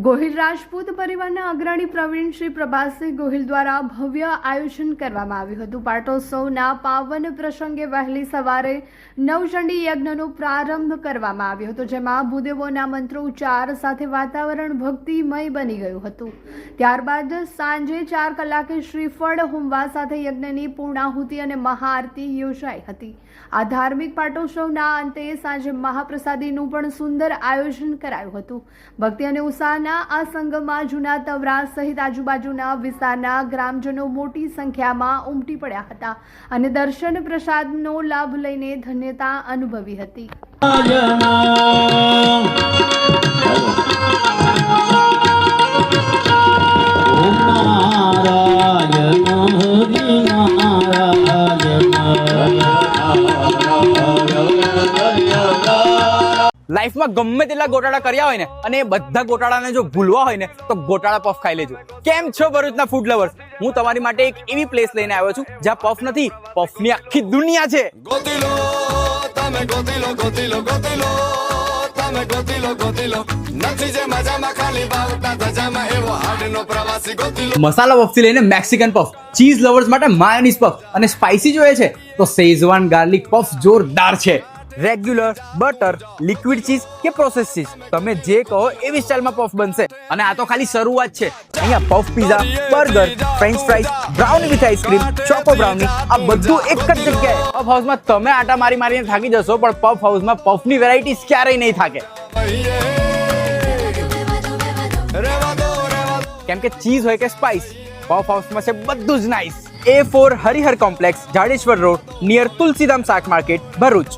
ગોહિલ રાજપૂત પરિવારના અગ્રણી પ્રવીણ શ્રી પ્રભાતસિંહ ગોહિલ દ્વારા ભવ્ય આયોજન કરવામાં આવ્યું હતું। પાટોત્સવના પાવન પ્રસંગે વહેલી સવારે નવચંડી યજ્ઞનો પ્રારંભ કરવામાં આવ્યો હતો, જેમાં ભૂદેવોના મંત્રોચ્ચાર સાથે વાતાવરણ ભક્તિમય બની ગયું હતું। ત્યારબાદ સાંજે 4 કલાકે શ્રીફળ હોમવા સાથે યજ્ઞની પૂર્ણાહુતિ અને મહાઆરતી યોજાઈ હતી। આ ધાર્મિક પાટોત્સવના અંતે સાંજે મહાપ્રસાદીનું પણ સુંદર આયોજન કરાયું હતું। ભક્તિ અને ઉત્સાહના આ સંગમમાં જૂના તવરા સહિત આજુબાજુના વિસ્તારના ગ્રામજનો મોટી સંખ્યામાં ઉમટી પડ્યા હતા અને દર્શન પ્રસાદનો લાભ લઈને ધન્યતા અનુભવી હતી। લાઈફમાં ગમે તેટલા ગોટાળા કર્યા હોય ને અને એ બધા ગોટાળાને જો ભૂલવા હોય ને તો ગોટાળા પફ ખાઈ લેજો। કેમ છો ભરૂચના ફૂડ લવર્સ? હું તમારી માટે એક એવી પ્લેસ લઈને આવ્યો છું જ્યાં પફ નથી, પફની આખી દુનિયા છે। મસાલા પફથી લઈને મેક્સિકન પફ, ચીઝ લવર્સ માટે માયોનીઝ પફ અને સ્પાઇસી જોઈએ છે તો શેઝવાન ગાર્લિક પફ જોરદાર છે। રેગ્યુલર, બટર, લિક્વિડ ચીઝ કે પ્રોસેસ ચીઝ, તમે જે કહો એવી સ્ટાઇલમાં પફ બનશે। અને આ તો ખાલી શરૂઆત છે। અહીંયા puff pizza, burger, French fries, brownie with ice cream, choco brownie, આ બધું એક જ જગ્યાએ। પફ હાઉસમાં તમે આટા મારી મારીને થાકી જશો, પણ પફ હાઉસમાં પફની વેરાયટીઝ ક્યારેય નહીં થાકે, કેમ કે ચીઝ હોય કે સ્પાઇસ, પફ હાઉસમાં છે બધું જ nice. A4 Harihar complex, Jadeshwar road, near Tulsidham શાક માર્કેટ, ભરૂચ।